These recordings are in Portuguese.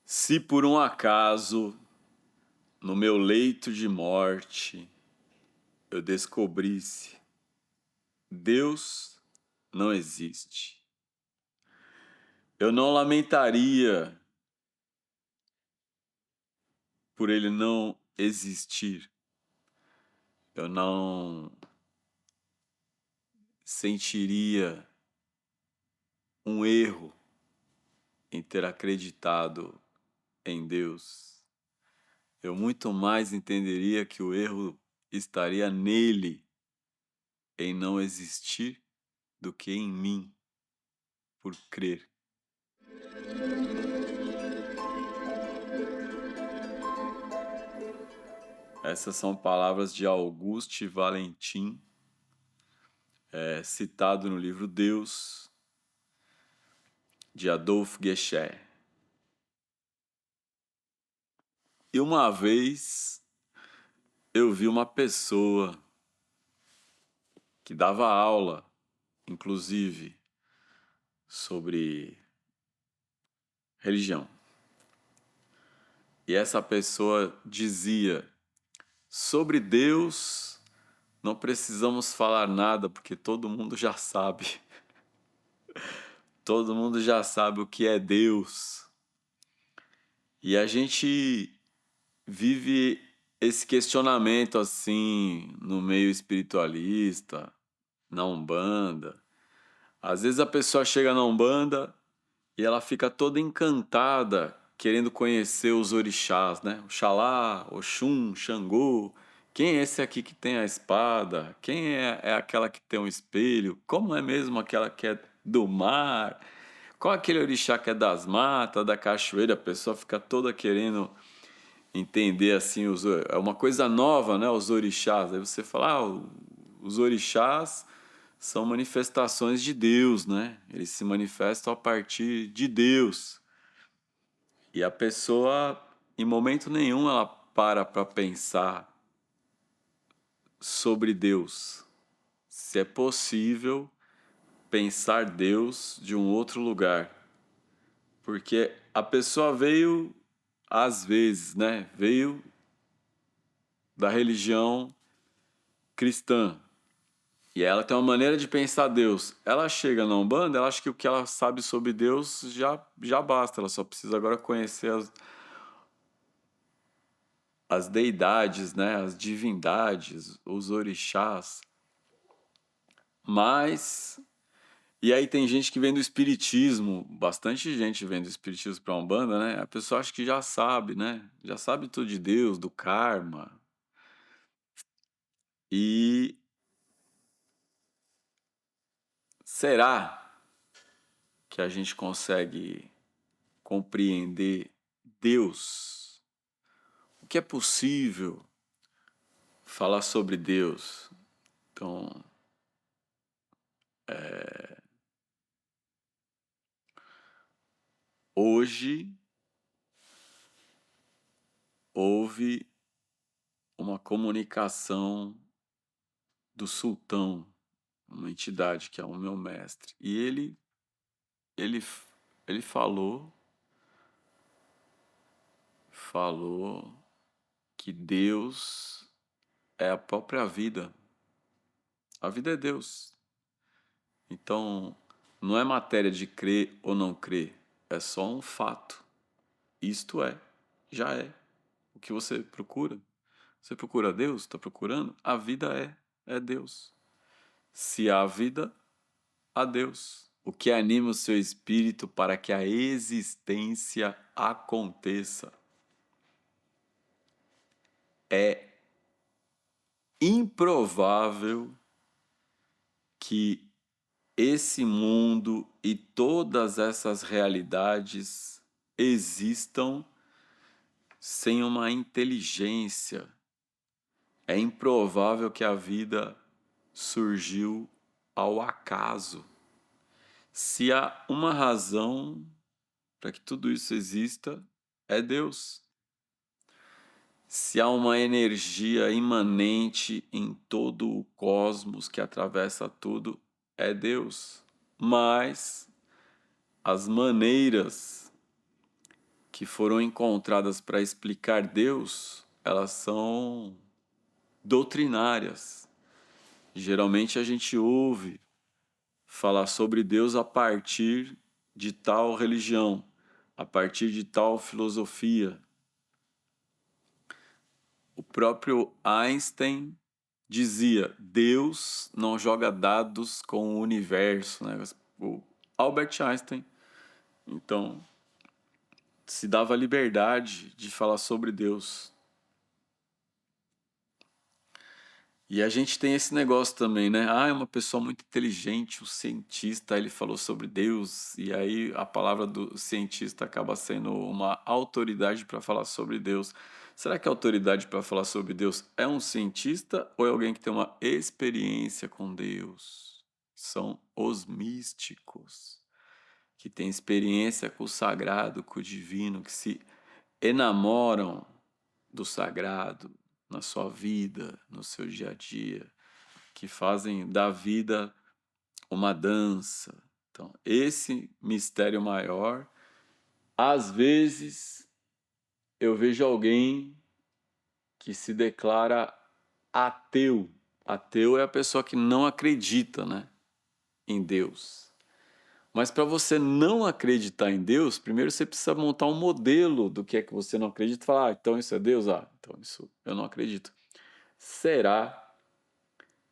Se por um acaso, no meu leito de morte, eu descobrisse Deus não existe, eu não lamentaria por ele não existir, eu não sentiria um erro em ter acreditado em Deus. Eu muito mais entenderia que o erro estaria nele em não existir do que em mim por crer. Essas são palavras de Auguste Valentim, citado no livro Deus, de Adolf Gesher. E uma vez eu vi uma pessoa que dava aula, inclusive, sobre religião. E essa pessoa dizia: sobre Deus não precisamos falar nada, porque todo mundo já sabe. Todo mundo já sabe o que é Deus. E a gente vive esse questionamento assim no meio espiritualista, na Umbanda. Às vezes a pessoa chega na Umbanda e ela fica toda encantada, querendo conhecer os orixás, né? Oxalá, Oxum, Xangô. Quem é esse aqui que tem a espada? Quem é aquela que tem um espelho? Como é mesmo aquela que é do mar? Qual é aquele orixá que é das matas, da cachoeira? A pessoa fica toda querendo entender assim, é uma coisa nova, né? Os orixás. Aí você fala, os orixás são manifestações de Deus, né? Eles se manifestam a partir de Deus. E a pessoa, em momento nenhum, ela para pensar sobre Deus. Se é possível pensar Deus de um outro lugar. Porque a pessoa veio, às vezes, né? Veio da religião cristã. E ela tem uma maneira de pensar Deus. Ela chega na Umbanda, ela acha que o que ela sabe sobre Deus já basta. Ela só precisa agora conhecer as deidades, né? As divindades, os orixás. Mas... E aí tem gente que vem do espiritismo, bastante gente vem do espiritismo para a Umbanda, né? A pessoa acha que já sabe, né? Já sabe tudo de Deus, do karma. E será que a gente consegue compreender Deus? O que é possível falar sobre Deus? Então, hoje houve uma comunicação do sultão, uma entidade que é o meu mestre, e ele, ele falou que Deus é a própria vida. A vida é Deus. Então, não é matéria de crer ou não crer, é só um fato. Isto é, já é. O que você procura? Você procura Deus? Está procurando? A vida é Deus. Se há vida, há Deus. O que anima o seu espírito para que a existência aconteça é improvável que esse mundo e todas essas realidades existam sem uma inteligência. É improvável que a vida surgiu ao acaso. Se há uma razão para que tudo isso exista, é Deus. Se há uma energia imanente em todo o cosmos que atravessa tudo, é Deus. Mas as maneiras que foram encontradas para explicar Deus, elas são doutrinárias. Geralmente a gente ouve falar sobre Deus a partir de tal religião, a partir de tal filosofia. O próprio Einstein dizia: Deus não joga dados com o universo, né? O Albert Einstein, então, se dava a liberdade de falar sobre Deus. E a gente tem esse negócio também, né? Ah, é uma pessoa muito inteligente, um cientista, ele falou sobre Deus, e aí a palavra do cientista acaba sendo uma autoridade para falar sobre Deus. Será que a autoridade para falar sobre Deus é um cientista ou é alguém que tem uma experiência com Deus? São os místicos, que têm experiência com o sagrado, com o divino, que se enamoram do sagrado na sua vida, no seu dia a dia, que fazem da vida uma dança. Então, esse mistério maior, às vezes eu vejo alguém que se declara ateu. Ateu é a pessoa que não acredita, né, em Deus. Mas para você não acreditar em Deus, primeiro você precisa montar um modelo do que é que você não acredita e falar, então isso é Deus? Então isso eu não acredito. Será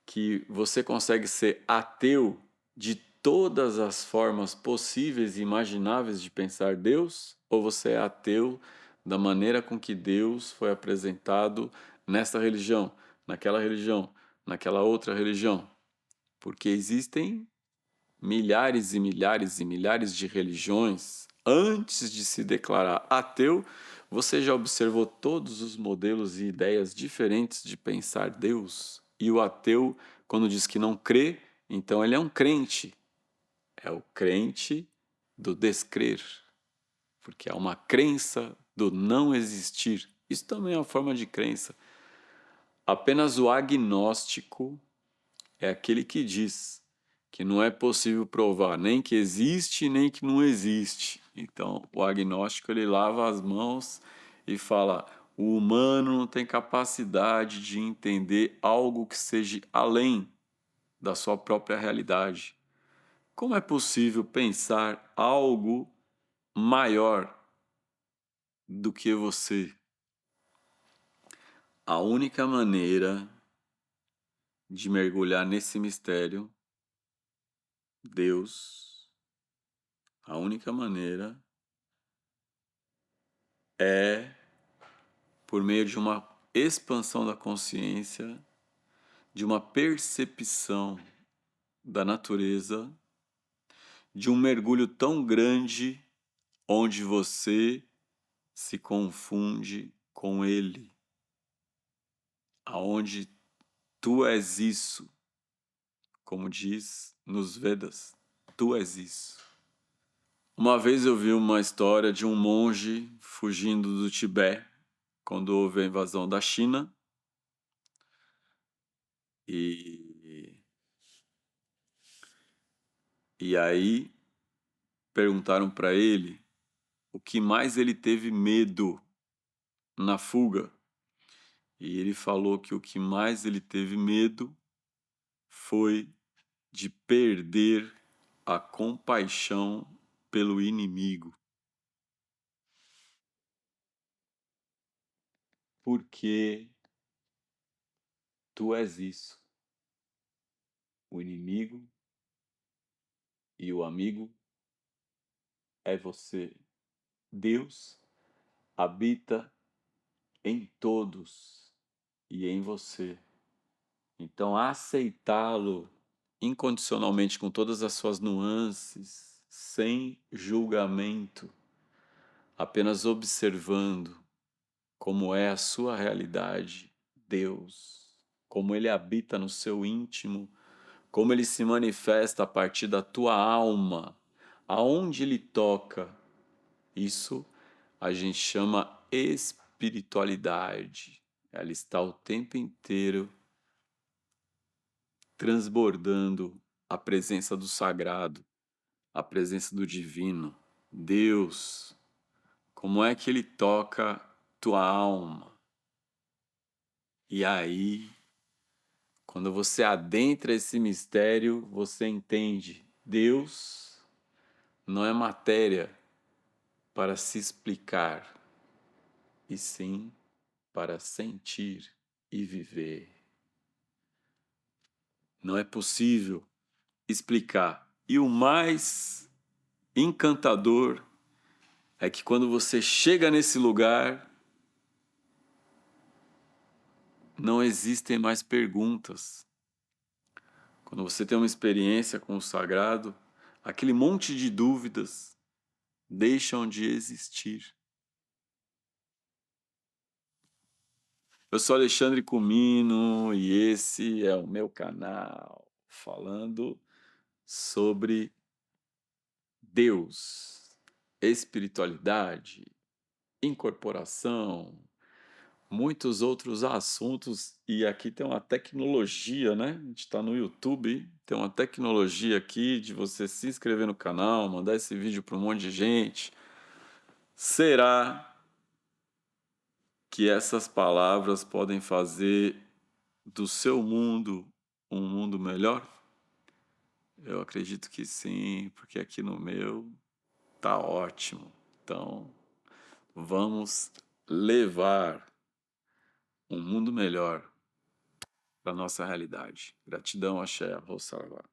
que você consegue ser ateu de todas as formas possíveis e imagináveis de pensar Deus? Ou você é ateu da maneira com que Deus foi apresentado nessa religião, naquela outra religião? Porque existem milhares e milhares e milhares de religiões. Antes de se declarar ateu, você já observou todos os modelos e ideias diferentes de pensar Deus? E o ateu, quando diz que não crê, então ele é um crente. É o crente do descrer, porque há uma crença do não existir. Isso também é uma forma de crença. Apenas o agnóstico é aquele que diz que não é possível provar nem que existe nem que não existe. Então, o agnóstico ele lava as mãos e fala: o humano não tem capacidade de entender algo que seja além da sua própria realidade. Como é possível pensar algo maior do que você? A única maneira de mergulhar nesse mistério, Deus, a única maneira é por meio de uma expansão da consciência, de uma percepção da natureza, de um mergulho tão grande onde você se confunde com ele, aonde tu és isso, como diz nos Vedas, tu és isso. Uma vez eu vi uma história de um monge fugindo do Tibete quando houve a invasão da China e aí perguntaram para ele o que mais ele teve medo na fuga. E ele falou que o que mais ele teve medo foi de perder a compaixão pelo inimigo. Porque tu és isso. O inimigo e o amigo é você. Deus habita em todos e em você. Então, aceitá-lo incondicionalmente, com todas as suas nuances, sem julgamento, apenas observando como é a sua realidade, Deus, como ele habita no seu íntimo, como ele se manifesta a partir da tua alma, aonde ele toca. Isso a gente chama espiritualidade. Ela está o tempo inteiro transbordando a presença do sagrado, a presença do divino, Deus, Como é que ele toca tua alma? E aí, quando você adentra esse mistério, você entende: Deus não é matéria para se explicar, e sim para sentir e viver. Não é possível explicar. E o mais encantador é que quando você chega nesse lugar, não existem mais perguntas. Quando você tem uma experiência com o sagrado, aquele monte de dúvidas deixam de existir. Eu sou Alexandre Comino e esse é o meu canal falando sobre Deus, espiritualidade, incorporação, muitos outros assuntos. E aqui tem uma tecnologia, né? A gente está no YouTube, tem uma tecnologia aqui de você se inscrever no canal, mandar esse vídeo para um monte de gente. Será que essas palavras podem fazer do seu mundo um mundo melhor? Eu acredito que sim, porque aqui no meu tá ótimo. Então, vamos levar um mundo melhor para nossa realidade. Gratidão, Axé, Rossalva.